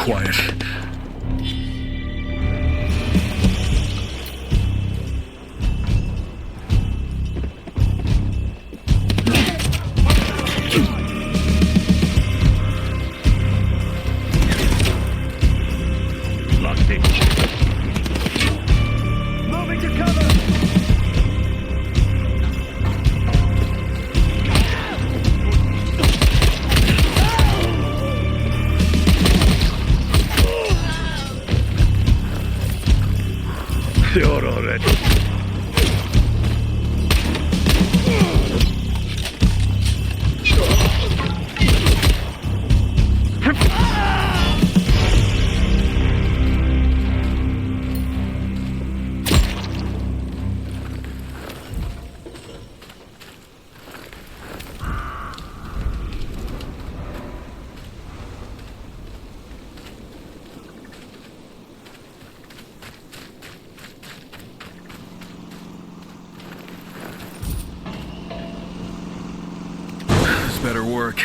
quiet. Locked in. Moving to cover! You're already. This better work.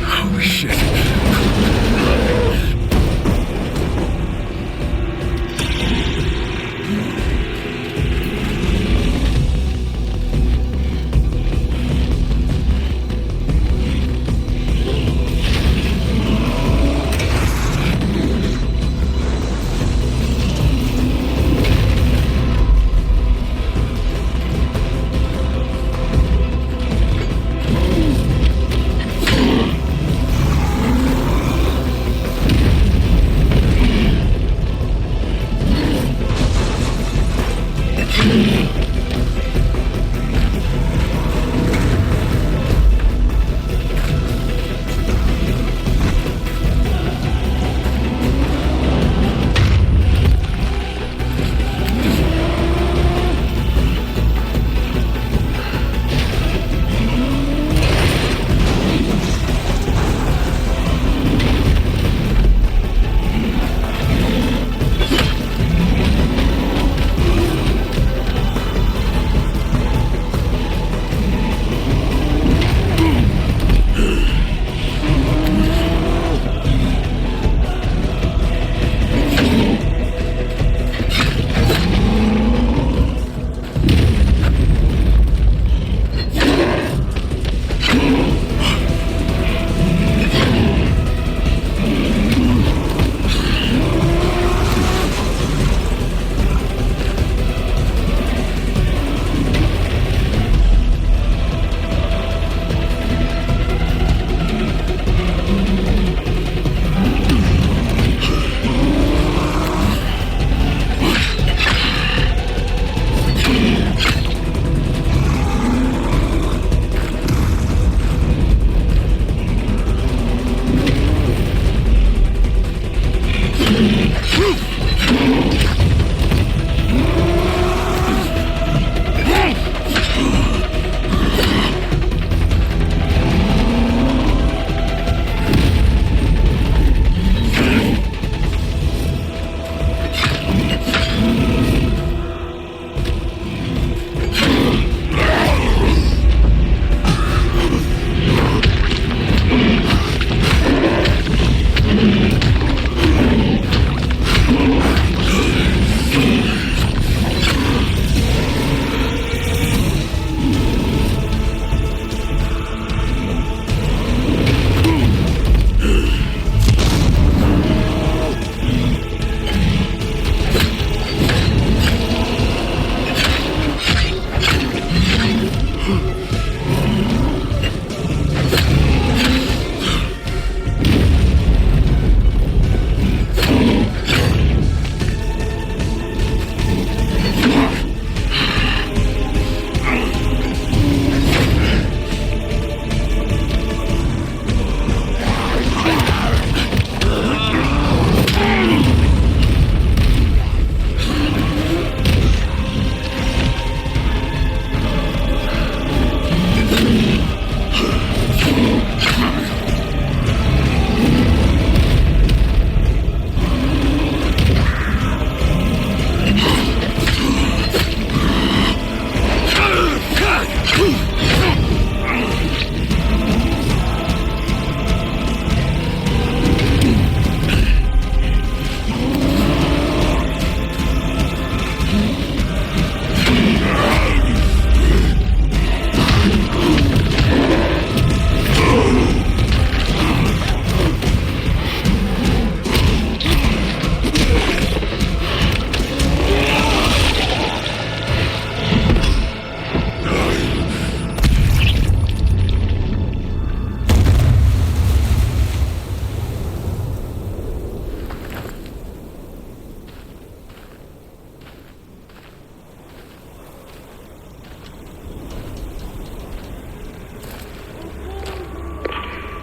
Oh shit.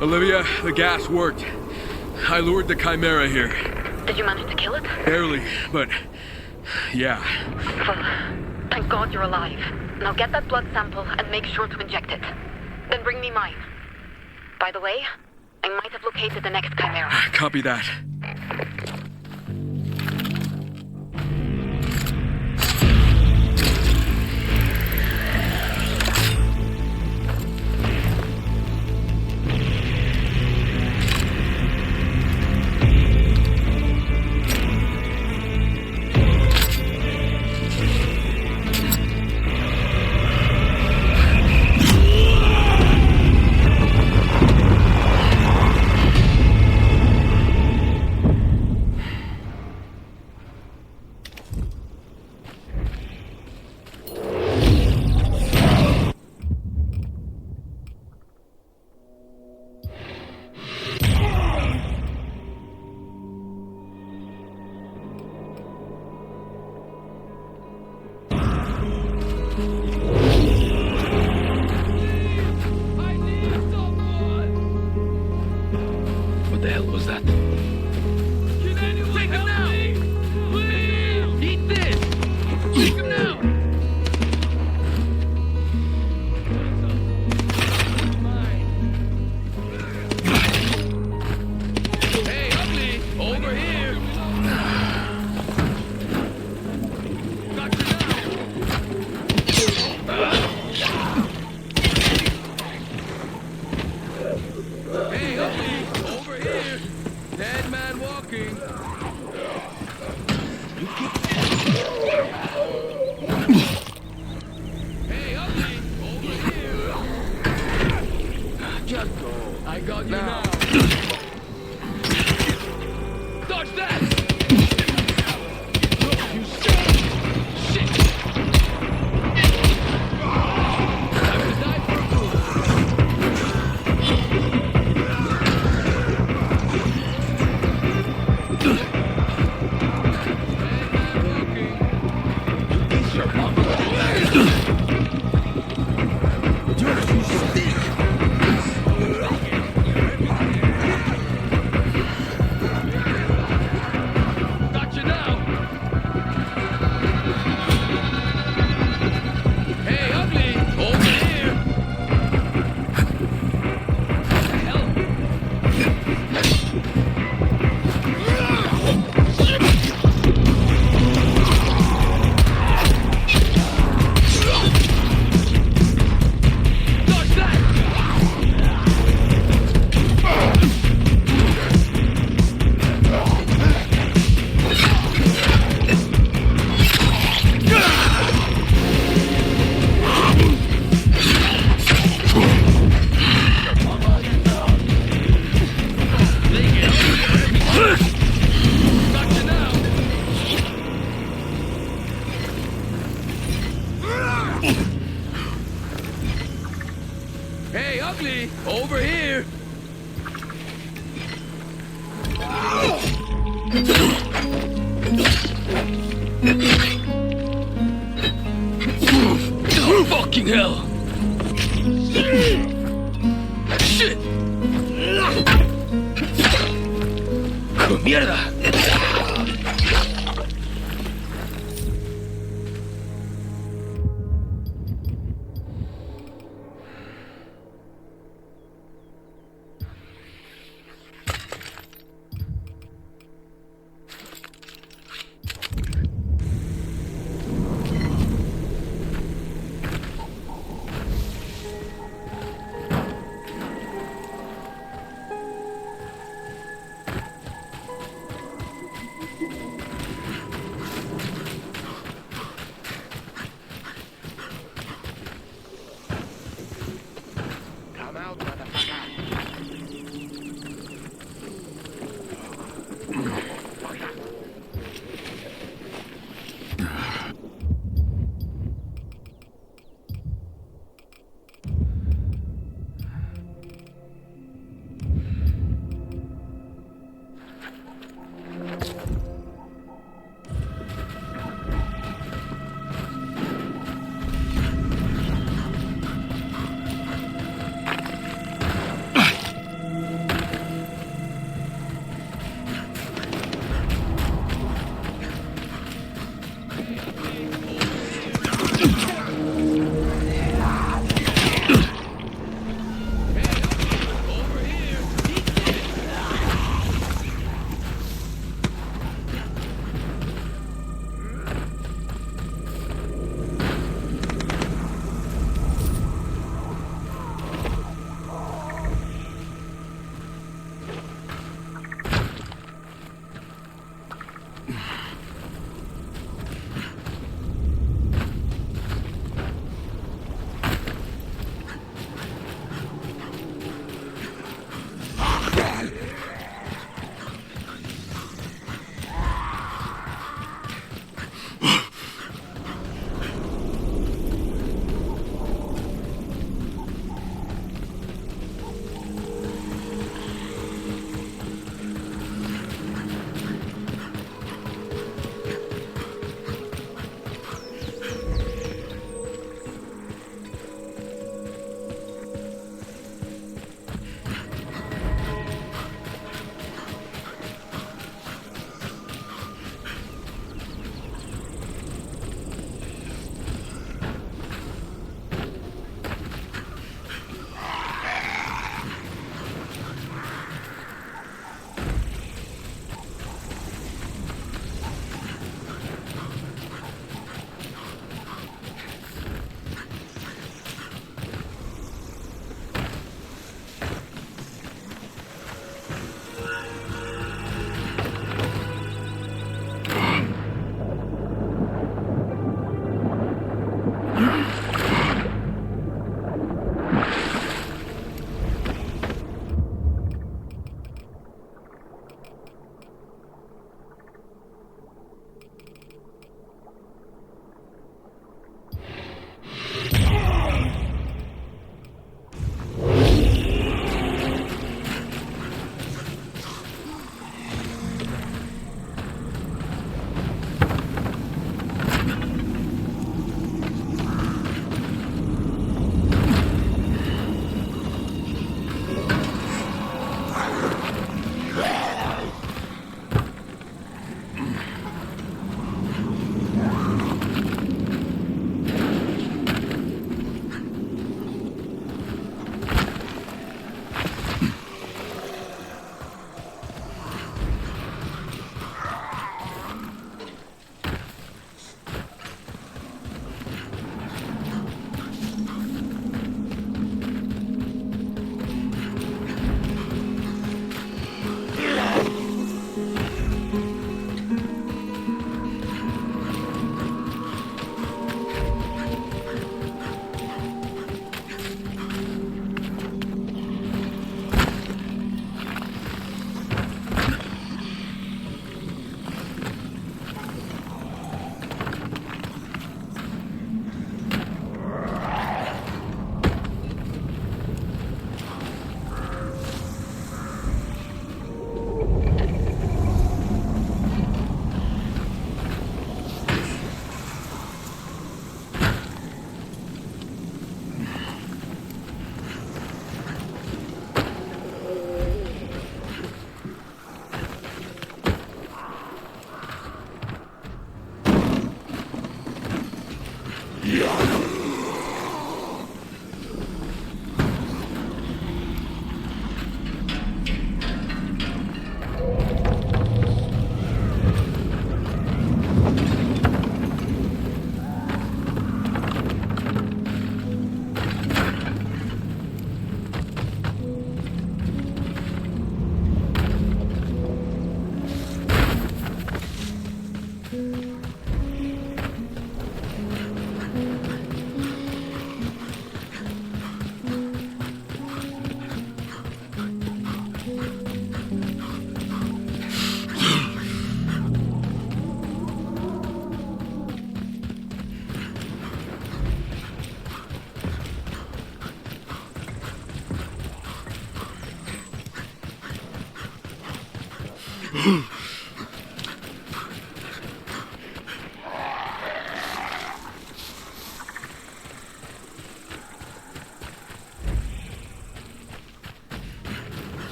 Olivia, the gas worked. I lured the Chimera here. Did you manage to kill it? Barely, but yeah. Well, thank God you're alive. Now get that blood sample and make sure to inject it. Then bring me mine. By the way, I might have located the next Chimera. Copy that. What the hell was that? Take him now! Please! Eat this! Take him now! Hey, ugly! Over here! Got you now! Hey, ugly! Over here! Dead man walking! Hey, ugly! Over here! Just go! I got you now! Dodge that! Look, you shit! Time to die for a fool! Got you now! Hey, ugly! Over here! Hell! Dodge that! Got you now! Hey, ugly! Over here! Fucking hell! Shit! ¡Mierda!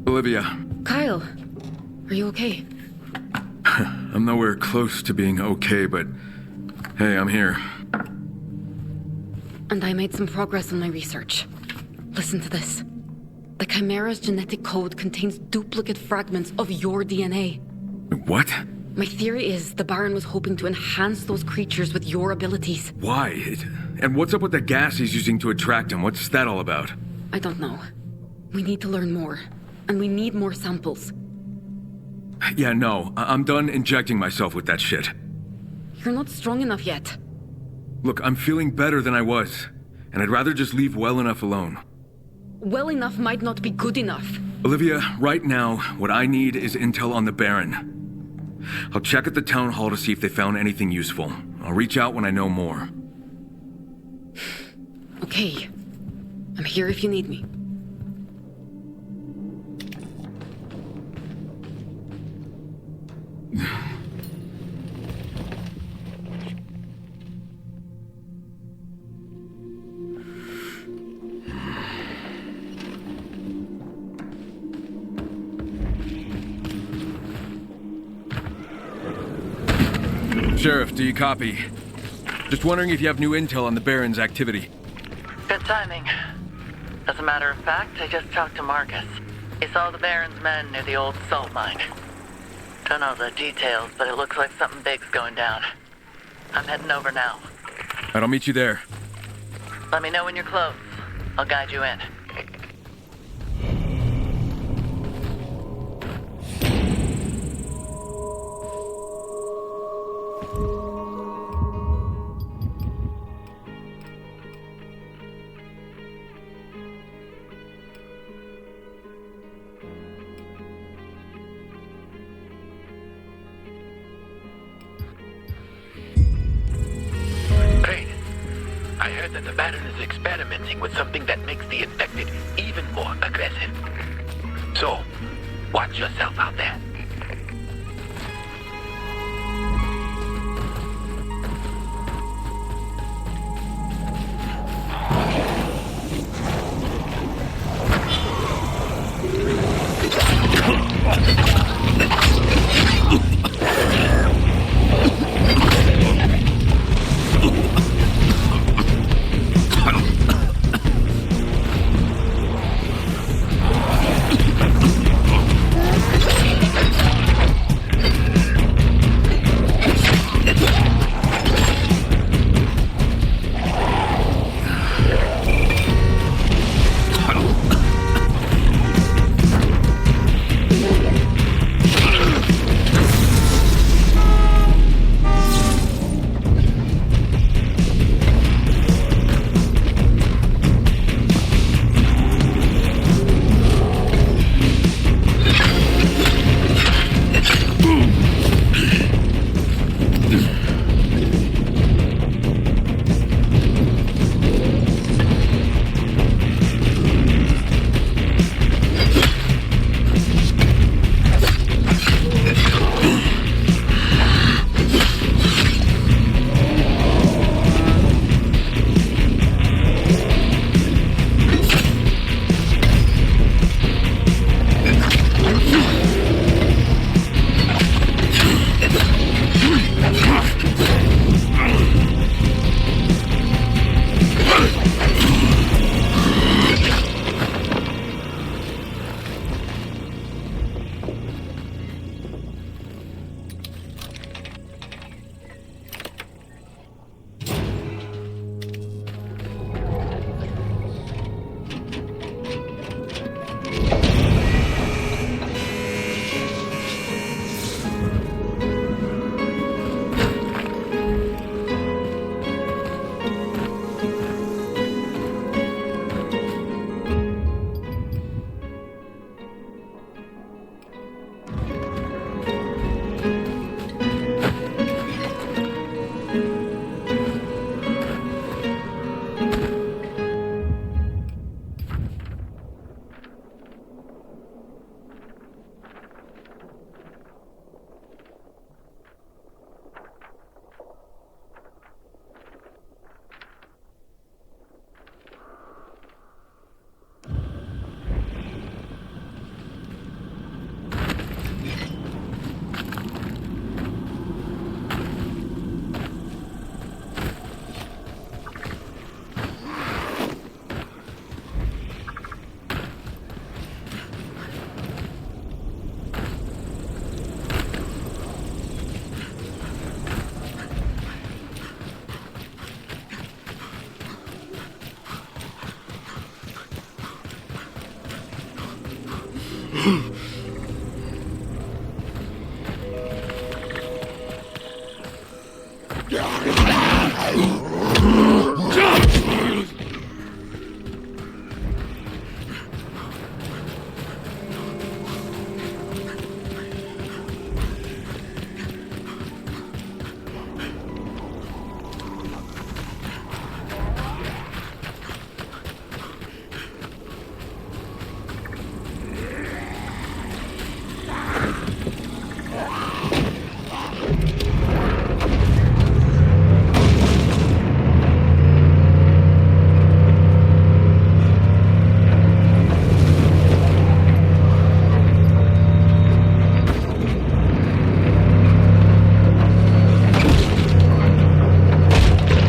Olivia, Kyle, are you okay? I'm nowhere close to being okay, but hey, I'm here. And I made some progress on my research. Listen to this. The Chimera's genetic code contains duplicate fragments of your DNA. What? My theory is the Baron was hoping to enhance those creatures with your abilities. Why? And what's up with the gas he's using to attract him? What's that all about? I don't know. We need to learn more. And we need more samples. Yeah, no. I'm done injecting myself with that shit. You're not strong enough yet. Look, I'm feeling better than I was. And I'd rather just leave well enough alone. Well enough might not be good enough. Olivia, right now, what I need is intel on the Baron. I'll check at the town hall to see if they found anything useful. I'll reach out when I know more. Okay. I'm here if you need me. Sheriff, do you copy? Just wondering if you have new intel on the Baron's activity. Good timing. As a matter of fact, I just talked to Marcus. He saw the Baron's men near the old salt mine. Don't know the details, but it looks like something big's going down. I'm heading over now. I'll meet you there. Let me know when you're close. I'll guide you in. Crane, I heard that the Baron is experimenting with something that makes the infected even more aggressive. So, watch yourself out there.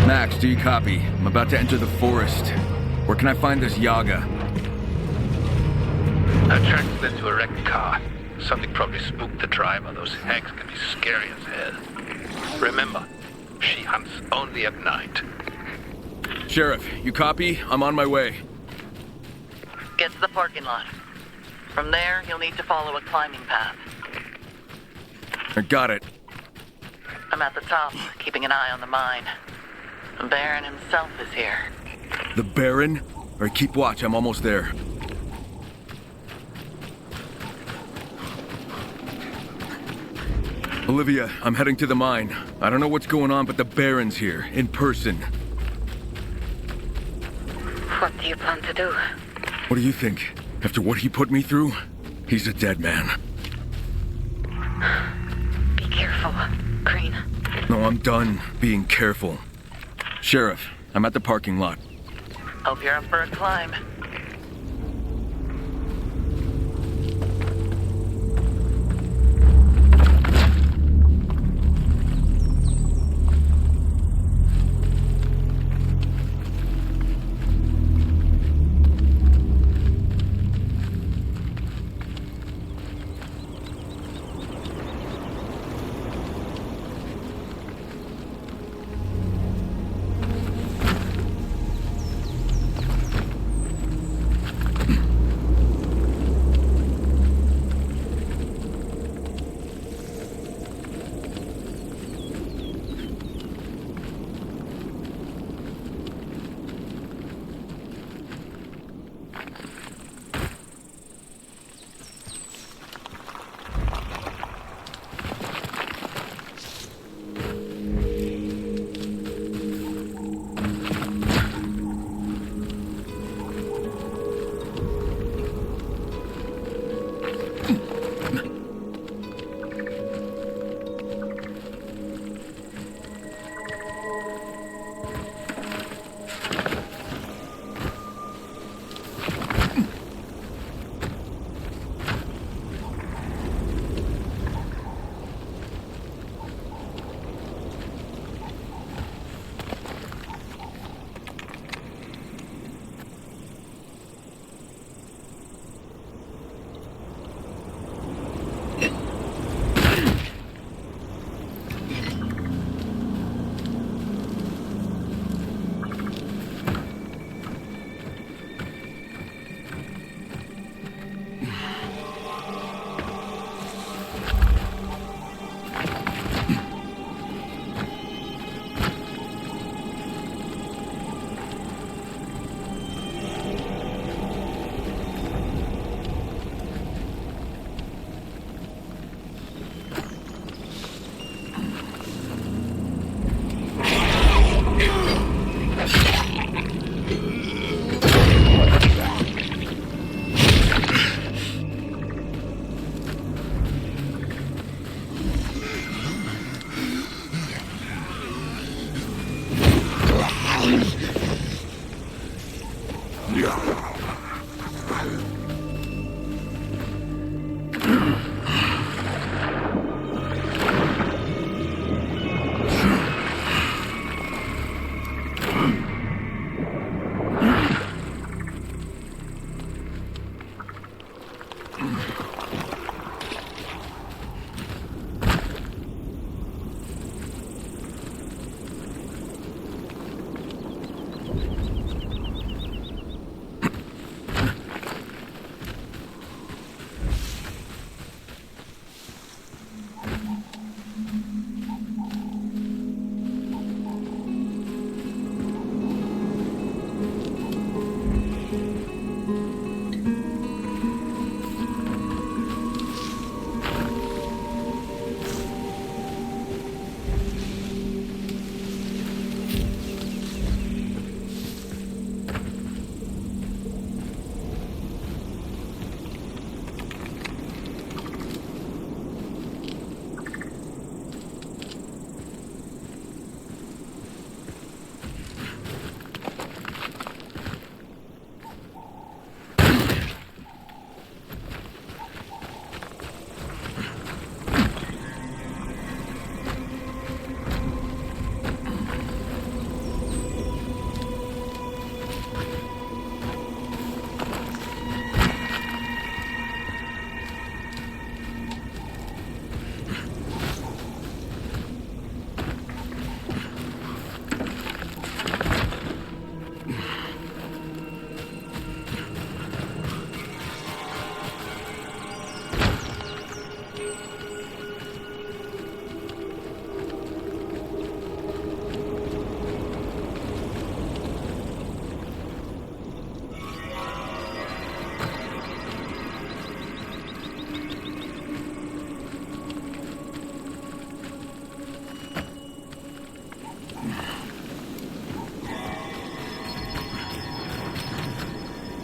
Max, do you copy? I'm about to enter the forest. Where can I find this Yaga? I tracked them to a wrecked car. Something probably spooked the driver. Those hags can be scary as hell. Remember, she hunts only at night. Sheriff, you copy? I'm on my way. Get to the parking lot. From there, you'll need to follow a climbing path. I got it. I'm at the top, keeping an eye on the mine. The Baron himself is here. The Baron? Alright, keep watch, I'm almost there. Olivia, I'm heading to the mine. I don't know what's going on, but the Baron's here, in person. What do you plan to do? What do you think? After what he put me through, he's a dead man. Be careful, Crane. No, I'm done being careful. Sheriff, I'm at the parking lot. Hope you're up for a climb.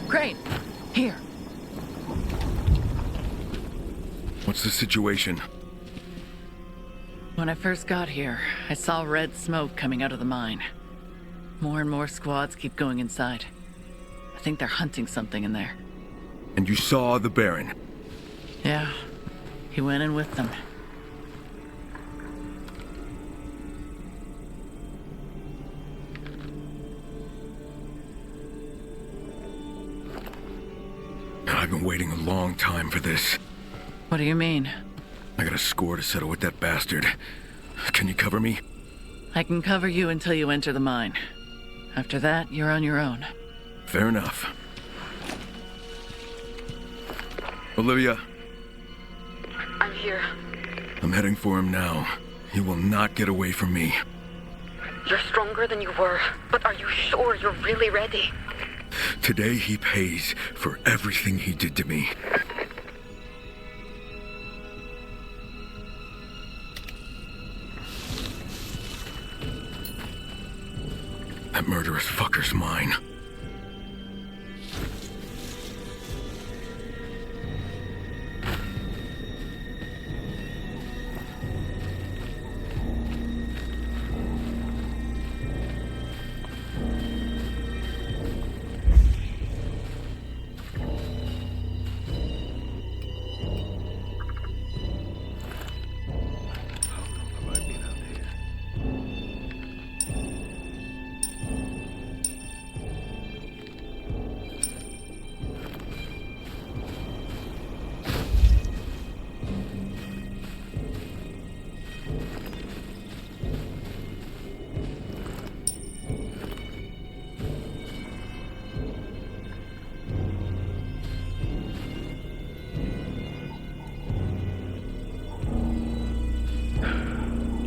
Crane, here. What's the situation? When I first got here, I saw red smoke coming out of the mine. More and more squads keep going inside. I think they're hunting something in there. And you saw the Baron? Yeah, he went in with them. I've been waiting a long time for this. What do you mean? I got a score to settle with that bastard. Can you cover me? I can cover you until you enter the mine. After that, you're on your own. Fair enough. Olivia, I'm here. I'm heading for him now. He will not get away from me. You're stronger than you were, but are you sure you're really ready? Today he pays for everything he did to me. That murderous fucker's mine.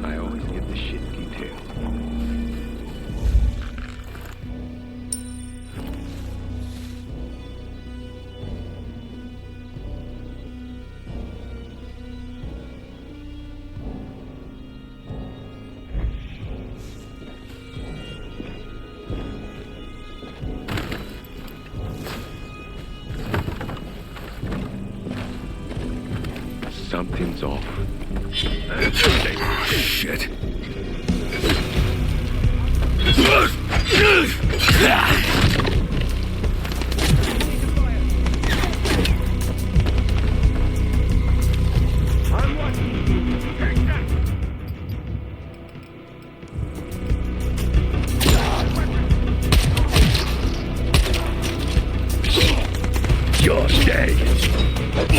I always get the shit detail. Something's off. Shit. You're dead.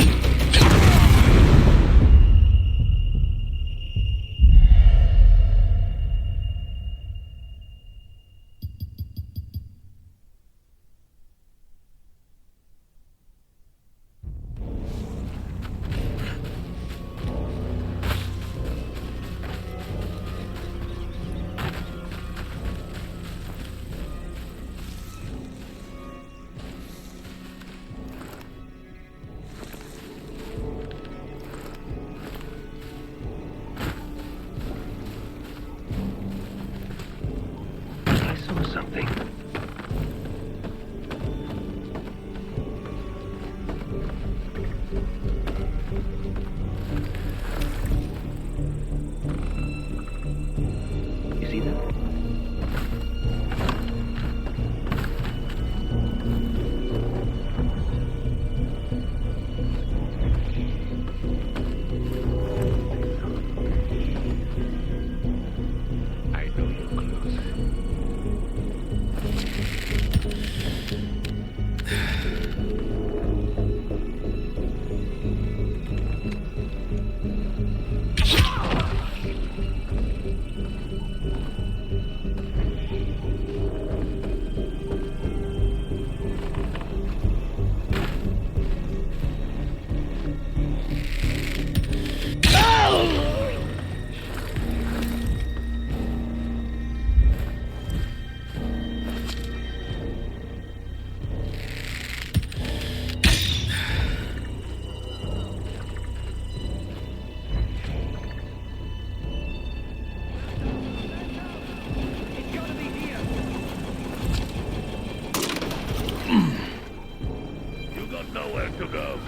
nowhere to go.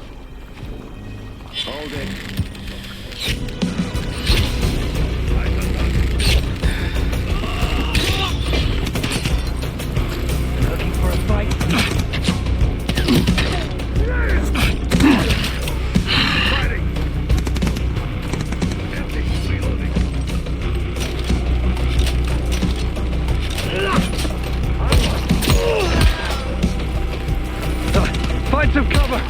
Hold it. Looking for a fight? Fighting! Empty. Reloading. Find some cover!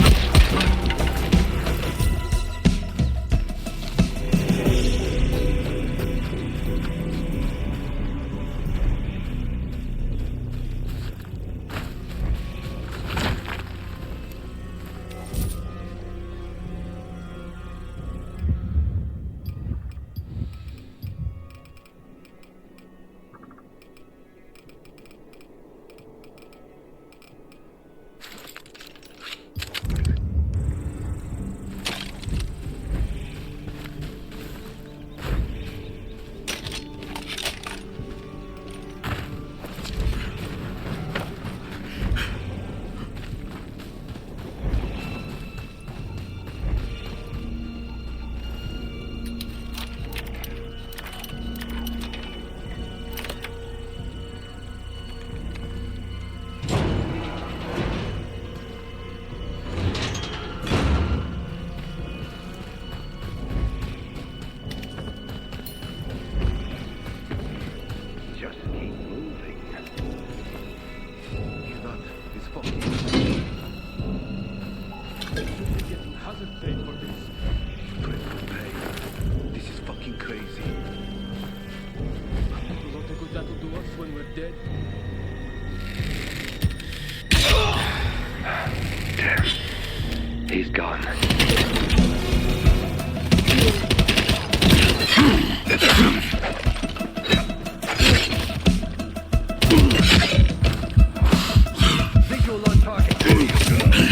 Just keep moving. He's not. He's fucking. Hazard pay for this. Triple pay. This is fucking crazy. You don't think that'll do us when we're dead? Damn. He's gone. Visual on target. Reloading!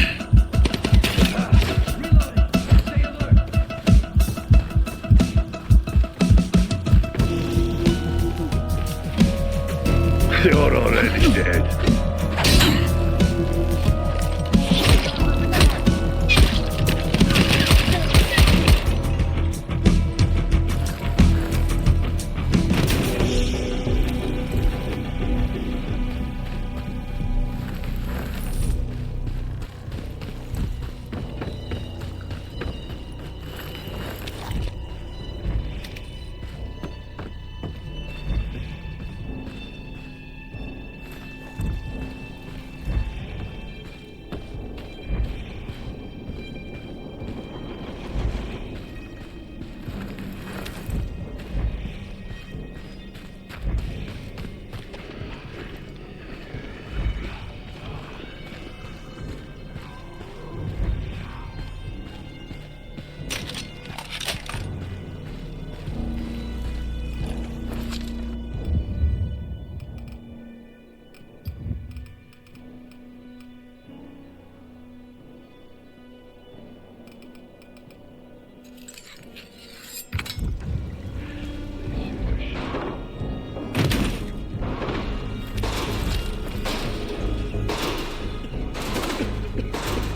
Stay alert! You're already dead.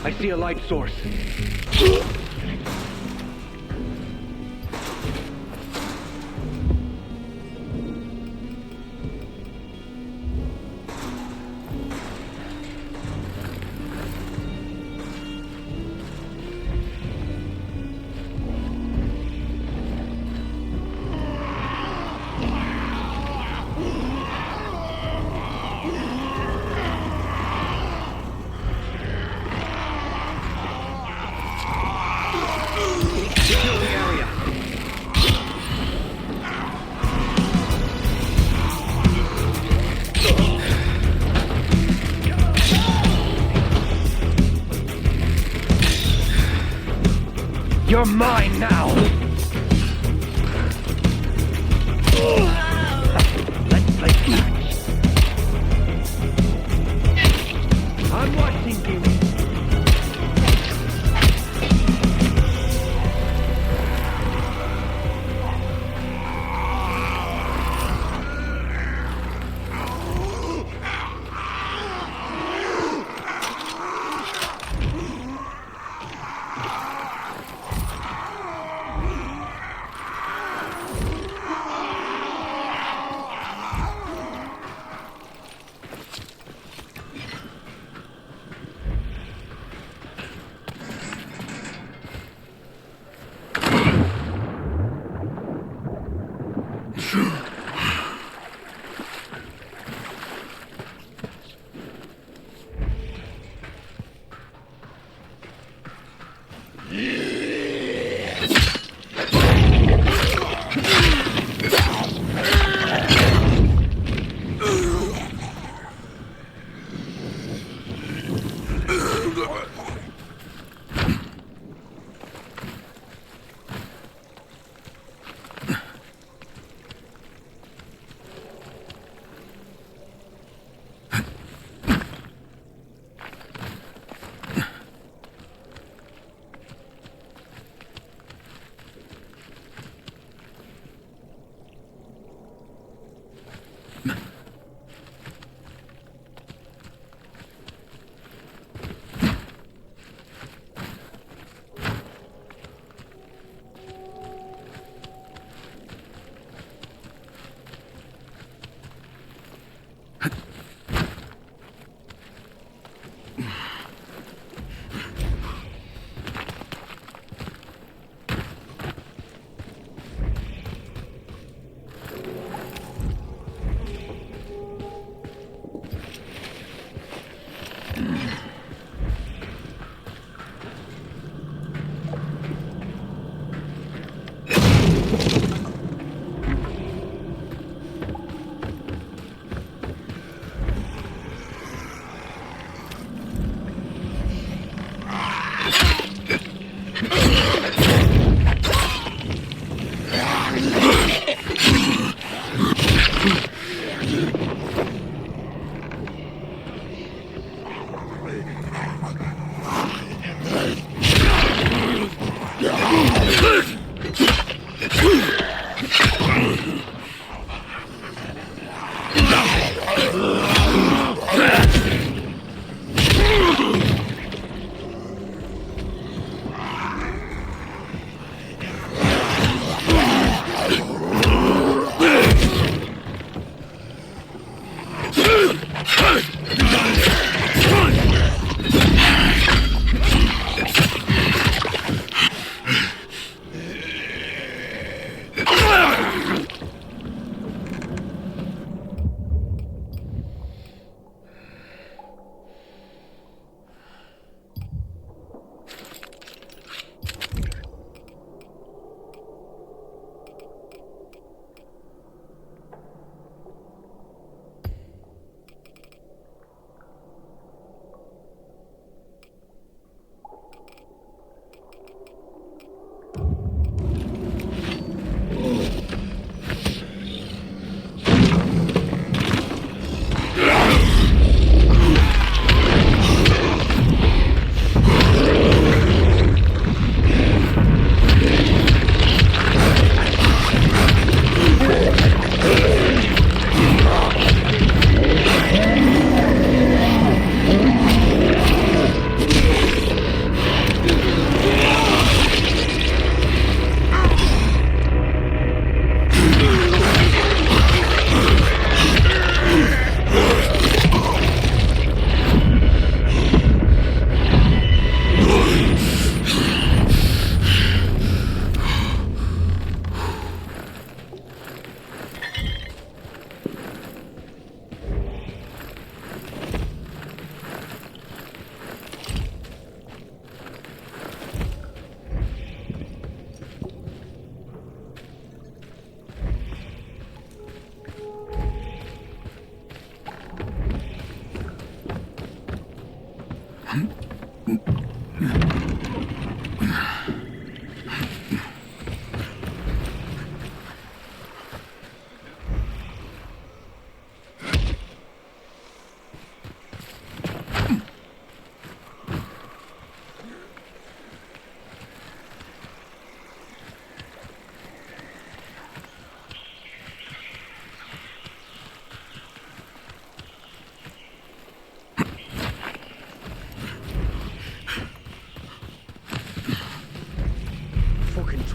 I see a light source. You're mine now! Let's play catch. I'm watching you.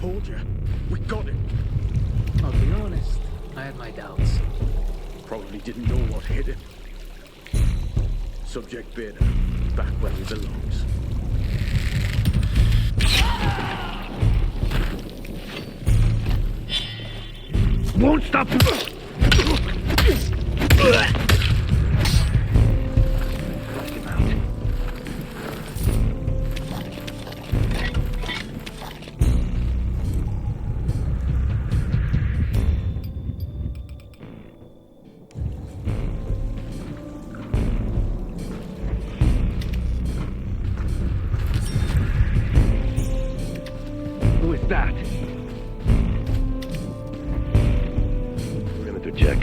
Told you. We got it. I'll be honest, I had my doubts. Probably didn't know what hit him. Subject Beta, back where he belongs. Won't stop. that? Perimeter check.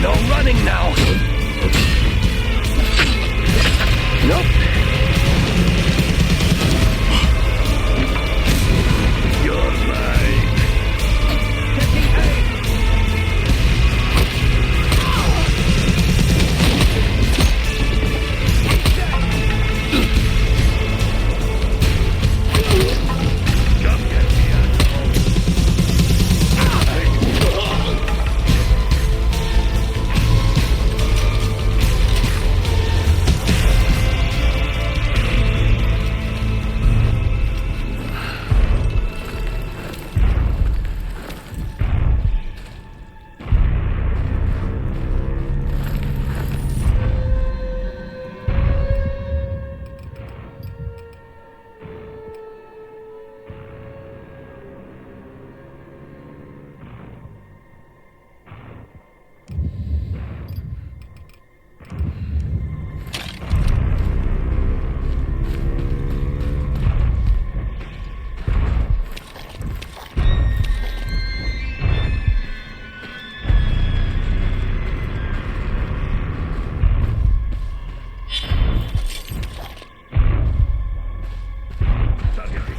No running now! Nope. You're mine. Taking aim! Come get me,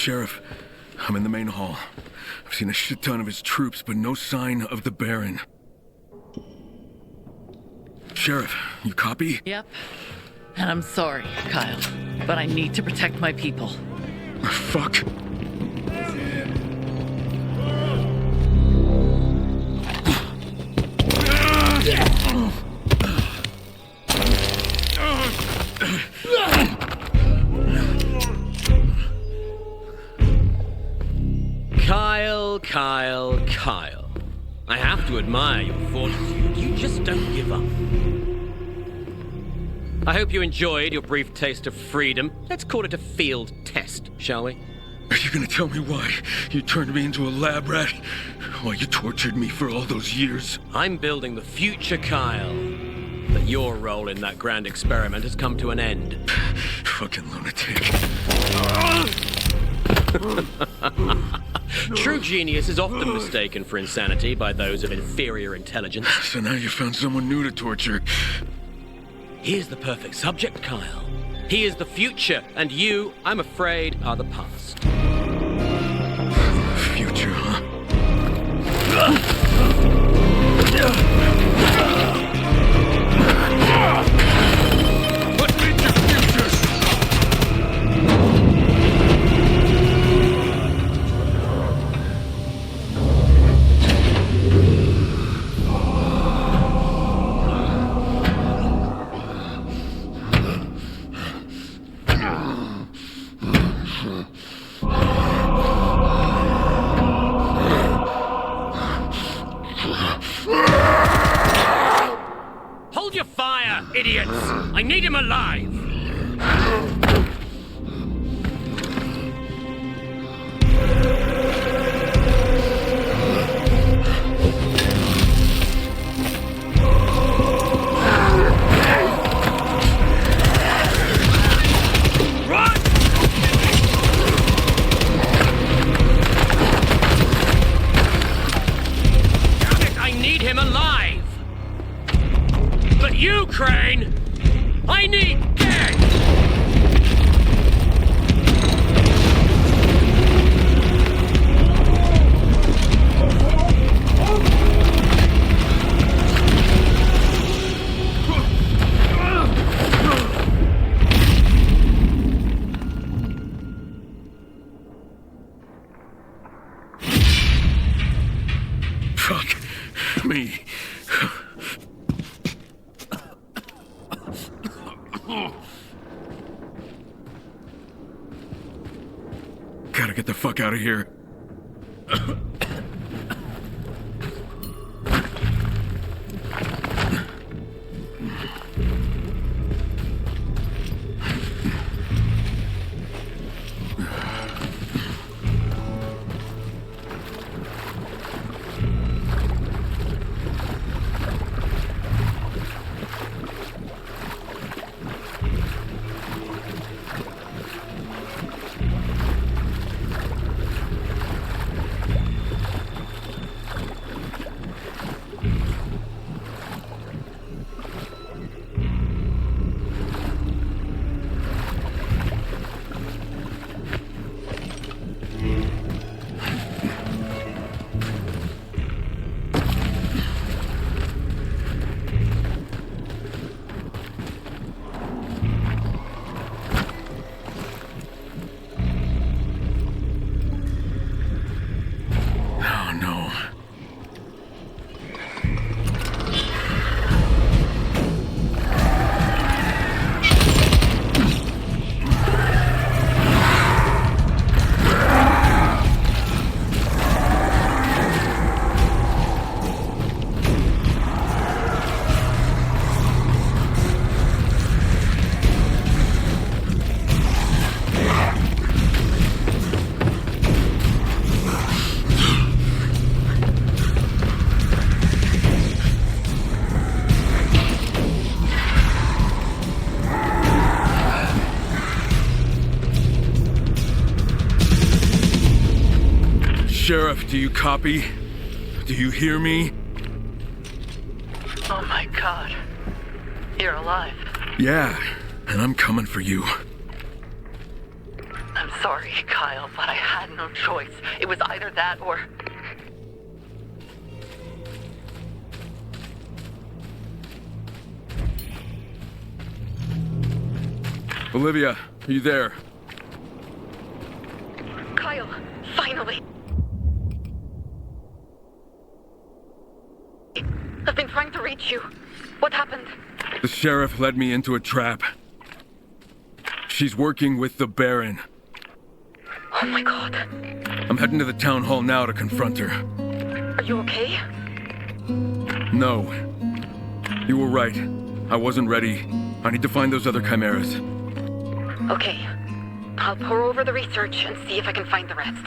Sheriff, I'm in the main hall. I've seen a shit ton of his troops, but no sign of the Baron. Sheriff, you copy? Yep. And I'm sorry, Kyle, but I need to protect my people. Fuck. Kyle. I have to admire your fortitude. You just don't give up. I hope you enjoyed your brief taste of freedom. Let's call it a field test, shall we? Are you gonna tell me why you turned me into a lab rat? Why you tortured me for all those years? I'm building the future, Kyle. But your role in that grand experiment has come to an end. Fucking lunatic. True genius is often mistaken for insanity by those of inferior intelligence. So now you found someone new to torture. He is the perfect subject, Kyle. He is the future, and you, I'm afraid, are the past. Future, huh? What made you future? idiots! I need him alive! Him alive! But you, Crane, I need dead! Fuck me. Gotta get the fuck out of here. Sheriff, do you copy? Do you hear me? Oh my God. You're alive. Yeah, and I'm coming for you. I'm sorry, Kyle, but I had no choice. It was either that or... Olivia, are you there? Kyle, finally. I've been trying to reach you. What happened? The sheriff led me into a trap. She's working with the Baron. Oh my God. I'm heading to the town hall now to confront her. Are you okay? No. You were right. I wasn't ready. I need to find those other chimeras. Okay. I'll pour over the research and see if I can find the rest.